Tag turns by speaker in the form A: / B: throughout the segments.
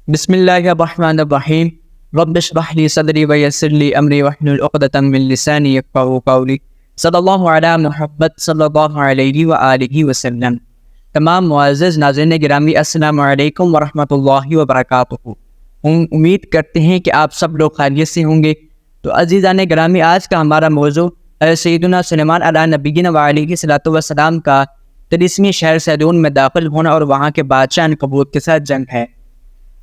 A: بسم اللہ الرحمن الرحیم رب اشرح لی صدری ویسر لی امری واحلل عقدۃ من لسانی یفقہوا قولی صلی اللہ علی محمد صلی اللہ علیہ وآلہ وسلم۔ تمام معزز ناظرین گرامی السلام علیکم ورحمۃ اللہ وبرکاتہ۔ امید کرتے ہیں کہ آپ سب لوگ خیریت سے ہوں گے۔ تو عزیزان گرامی، آج کا ہمارا موضوع سیدنا سلیمان علیہ نبینا وعلیہ الصلوۃ والسلام کا 33ویں شہر سیدون میں داخل ہونا اور وہاں کے بادشاہ عنکبوت کے ساتھ جنگ ہے۔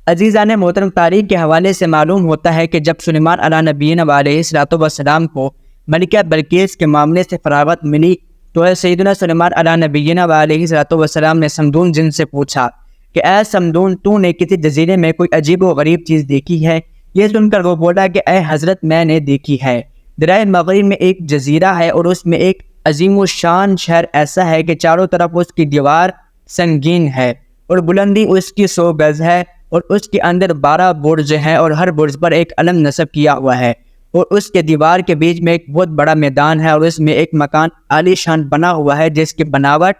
A: عزیزان محترم، تاریخ کے حوالے سے معلوم ہوتا ہے کہ جب سلیمان علیہ نبینا علیہ الصلوۃ والسلام کو ملکہ بلقیس کے معاملے سے فراغت ملی تو سیدنا سلیمان علیہ نبینا علیہ الصلوۃ والسلام نے سمدون جن سے پوچھا کہ اے سمدون، تو نے کسی جزیرے میں کوئی عجیب و غریب چیز دیکھی ہے؟ یہ سن کر وہ بولا کہ اے حضرت، میں نے دیکھی ہے۔ دریائے مغرب میں ایک جزیرہ ہے اور اس میں ایک عظیم و شان شہر ایسا ہے کہ چاروں طرف اس کی دیوار سنگین ہے اور بلندی اس کی 100 گز ہے، اور اس کے اندر 12 برج ہیں اور ہر برج پر ایک علم نصب کیا ہوا ہے، اور اس کے دیوار کے بیچ میں ایک بہت بڑا میدان ہے اور اس میں ایک مکان عالی شان بنا ہوا ہے جس کی بناوٹ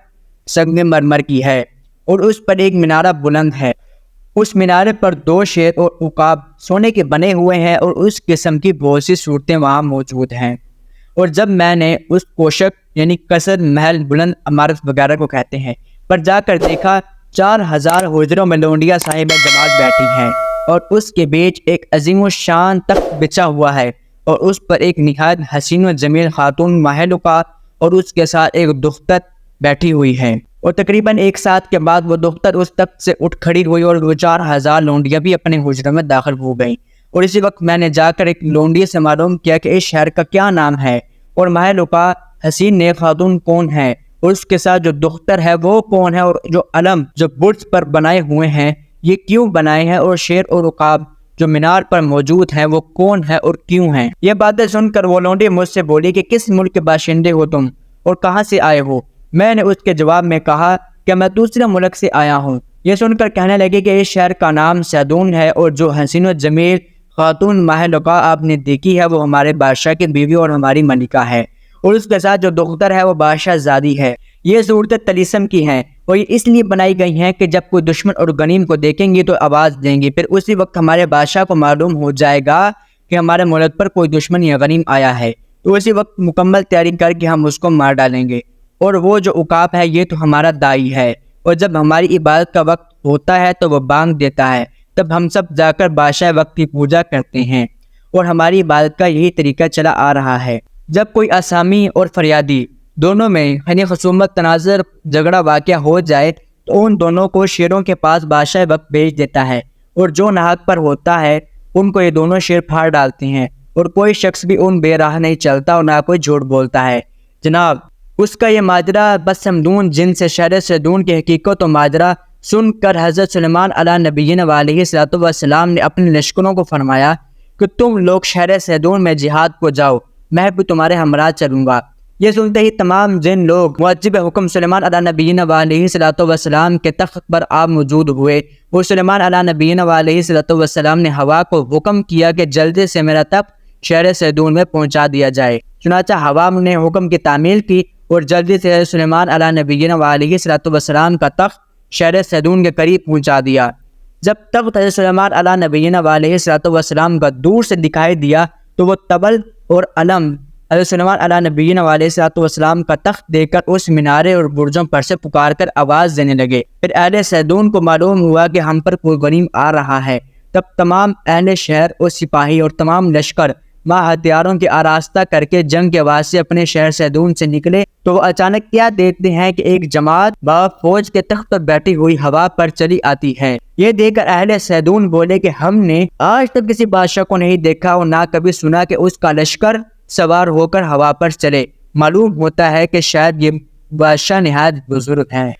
A: سنگ مرمر کی ہے، اور اس پر ایک منارہ بلند ہے۔ اس مینارے پر 2 شیر اور عقاب سونے کے بنے ہوئے ہیں اور اس قسم کی بہت سی صورتیں وہاں موجود ہیں۔ اور جب میں نے اس کوشک یعنی قصر، محل، بلند عمارت وغیرہ کو کہتے ہیں پر جا کر دیکھا، 4000 حجروں میں لونڈیاں صاحب جماعت بیٹھی ہیں اور اس کے بیچ ایک عظیم و شان تخت بچھا ہوا ہے اور اس پر ایک نہایت حسین و جمیل خاتون محل کا اور اس کے ساتھ ایک دختر بیٹھی ہوئی ہے، اور تقریباً 1 ساعت کے بعد وہ دختر اس تخت سے اٹھ کھڑی ہوئی اور وہ 4000 لونڈیاں بھی اپنے حجروں میں داخل ہو گئیں۔ اور اسی وقت میں نے جا کر ایک لونڈی سے معلوم کیا کہ اس شہر کا کیا نام ہے اور محل کا حسین نیک خاتون کون ہے، اور اس کے ساتھ جو دختر ہے وہ کون ہے، اور جو علم جو برج پر بنائے ہوئے ہیں یہ کیوں بنائے ہیں، اور شیر اور عقاب جو مینار پر موجود ہیں وہ کون ہے اور کیوں ہیں۔ یہ باتیں سن کر وہ لونڈی مجھ سے بولی کہ کس ملک کے باشندے ہو تم اور کہاں سے آئے ہو؟ میں نے اس کے جواب میں کہا کہ میں دوسرے ملک سے آیا ہوں۔ یہ سن کر کہنے لگے کہ اس شہر کا نام سیدون ہے اور جو حسین و جمیل خاتون محلقہ آپ نے دیکھی ہے وہ ہمارے بادشاہ کی بیوی اور ہماری ملکہ ہے، اور اس کے ساتھ جو دختر ہے وہ بادشاہ زادی ہے۔ یہ صورتیں طلیسم کی ہیں اور یہ اس لیے بنائی گئی ہیں کہ جب کوئی دشمن اور غنیم کو دیکھیں گے تو آواز دیں گے، پھر اسی وقت ہمارے بادشاہ کو معلوم ہو جائے گا کہ ہمارے ملک پر کوئی دشمن یا غنیم آیا ہے، تو اسی وقت مکمل تیاری کر کے ہم اس کو مار ڈالیں گے۔ اور وہ جو عقاب ہے یہ تو ہمارا دائی ہے، اور جب ہماری عبادت کا وقت ہوتا ہے تو وہ بانگ دیتا ہے، تب ہم سب جا کر بادشاہ وقت کی پوجا کرتے ہیں، اور ہماری عبادت کا یہی طریقہ چلا آ رہا ہے۔ جب کوئی آسامی اور فریادی دونوں میں یعنی خصومت، تناظر، جھگڑا واقعہ ہو جائے تو ان دونوں کو شیروں کے پاس بادشاہ وقت بھیج دیتا ہے، اور جو ناحق پر ہوتا ہے ان کو یہ دونوں شیر پھاڑ ڈالتے ہیں، اور کوئی شخص بھی ان بے راہ نہیں چلتا اور نہ کوئی جھوٹ بولتا ہے۔ جناب، اس کا یہ ماجرا بس سمدون جن سے شہر سیدون کی حقیقت و ماجرا سن کر حضرت سلیمان علیہ نبینا علیہ الصلوۃ والسلام نے اپنے لشکروں کو فرمایا کہ تم لوگ شہر سیدون میں جہاد کو جاؤ، میں بھی تمہارے ہمراہ چلوں گا۔ یہ سنتے ہی تمام جن لوگ معجب حکم سلیمان علیہ نبینا علیہ الصلوۃ والسلام کے تخت پر آپ موجود ہوئے، وہ سلیمان علیہ نبینا علیہ الصلوۃ والسلام نے ہوا کو حکم کیا کہ جلدی سے میرا تخت شہر سیدون میں پہنچا دیا جائے۔ چنانچہ ہوا نے حکم کی تعمیل کی اور جلدی سے سلیمان علیہ نبینا علیہ الصلوۃ والسلام کا تخت شہر سیدون کے قریب پہنچا دیا۔ جب تخت حضرت سلیمان علیہ نبینا علیہ الصلوۃ والسلام کا دور سے دکھائی دیا تو وہ طبل اور علم حضرت سلیمان علیہ نبینا علیہ الصلوۃ والسلام کا تخت دیکھ کر اس مینارے اور برجوں پر سے پکار کر آواز دینے لگے۔ پھر اہل سیدون کو معلوم ہوا کہ ہم پر کوئی غنیم آ رہا ہے، تب تمام اہل شہر اور سپاہی اور تمام لشکر ہتھیاروں کی آراستہ کر کے جنگ کے واسطے اپنے شہر سیدون سے نکلے تو وہ اچانک کیا دیکھتے ہیں کہ ایک جماعت فوج کے تخت پر بیٹھی ہوئی ہوا پر چلی آتی ہے۔ یہ دیکھ کر اہل سیدون بولے کہ ہم نے آج تک کسی بادشاہ کو نہیں دیکھا اور نہ کبھی سنا کہ اس کا لشکر سوار ہو کر ہوا پر چلے، معلوم ہوتا ہے کہ شاید یہ بادشاہ نہایت بزرگ ہیں۔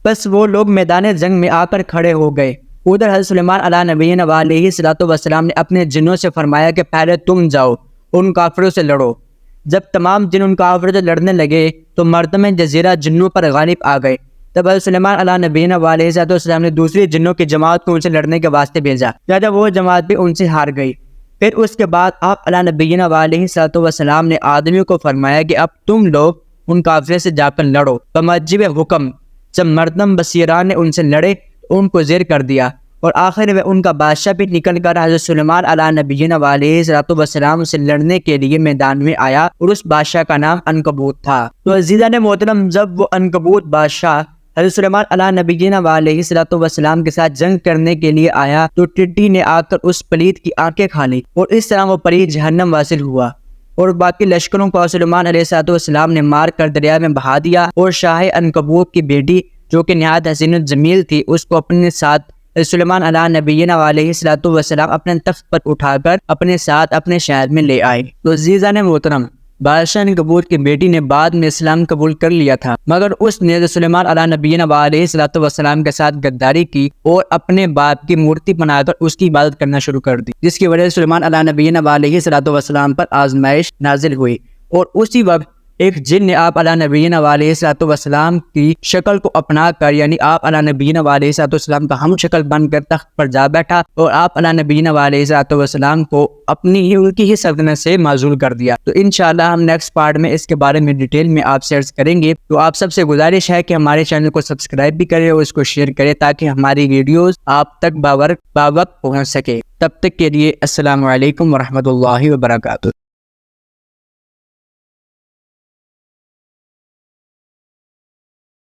A: بس وہ لوگ میدان جنگ میں آ کر کھڑے ہو گئے۔ ادھر حضرت سلیمان علیہ نبینا علیہ الصلوۃ والسلام نے اپنے جنوں سے فرمایا کہ پہلے تم جاؤ ان کافروں سے لڑو۔ جب تمام جن ان کافروں سے لڑنے لگے تو مردم جزیرہ جنوں پر غالب آ گئے۔ تب حضرت سلیمان علیہ نبینا علیہ الصلوۃ والسلام نے دوسری جنوں کی جماعت کو ان سے لڑنے کے واسطے بھیجا، لہذا وہ جماعت بھی ان سے ہار گئی۔ پھر اس کے بعد آپ علیہ نبینا علیہ الصلوۃ والسلام نے آدمیوں کو فرمایا کہ اب تم لوگ ان کافرے سے جا کر لڑو۔ بموجب حکم جب مردم بصیران نے ان سے لڑے تو ان کو زیر کر دیا اور آخر میں ان کا بادشاہ بھی نکل کر حضرت سلیمان علیہ نبینا علیہ الصلوۃ والسلام سے لڑنے کے لیے میدان میں آیا، اور اس بادشاہ کا نام عنکبوت تھا۔ تو عزیزان محترم، جب وہ عنکبوت بادشاہ حضرت سلیمان علیہ نبینا علیہ الصلوۃ والسلام کے ساتھ جنگ کرنے کے لیے آیا تو ٹڈی نے آ کر اس پلید کی آنکھیں کھا لی، اور اس طرح وہ پلید جہنم واصل ہوا، اور باقی لشکروں کو سلیمان علیہ الصلوۃ والسلام نے مار کر دریا میں بہا دیا، اور شاہ عنکبوت کی بیٹی جو کہ نہایت حسین الجمیل تھی، اس کو اپنے ساتھ سلیمان علیہ نبینا علیہ الصلوۃ والسلام اپنے تخت پر اٹھا کر اپنے ساتھ اپنے شہر میں لے آئے۔ تو عزیزان محترم، بادشاہ عنکبوت کی بیٹی نے بعد میں اسلام قبول کر لیا تھا، مگر اس نے سلیمان علیہ نبینا علیہ الصلوۃ والسلام کے ساتھ غداری کی اور اپنے باپ کی مورتی بنا کر اس کی عبادت کرنا شروع کر دی، جس کی وجہ سے سلیمان علیہ نبینا علیہ الصلوۃ والسلام پر آزمائش نازل ہوئی، اور اسی وقت ایک جن نے آپ علیہ نبینا علیہ الصلوۃ والسلام کی شکل کو اپنا کر، یعنی آپ علیہ نبینا علیہ الصلوۃ والسلام کا ہم شکل بن کر تخت پر جا بیٹھا، اور آپ علیہ نبینا علیہ الصلوۃ والسلام کو ان کی ہی سلطنت سے معزول کر دیا۔ تو انشاءاللہ ہم نیکسٹ پارٹ میں اس کے بارے میں ڈیٹیل میں آپ سے عرض کریں گے۔ تو آپ سب سے گزارش ہے کہ ہمارے چینل کو سبسکرائب بھی کریں اور اس کو شیئر کریں، تاکہ ہماری ویڈیوز آپ تک باوقت پہنچ سکے۔ تب تک کے لیے السلام علیکم ورحمۃ اللہ وبرکاتہ۔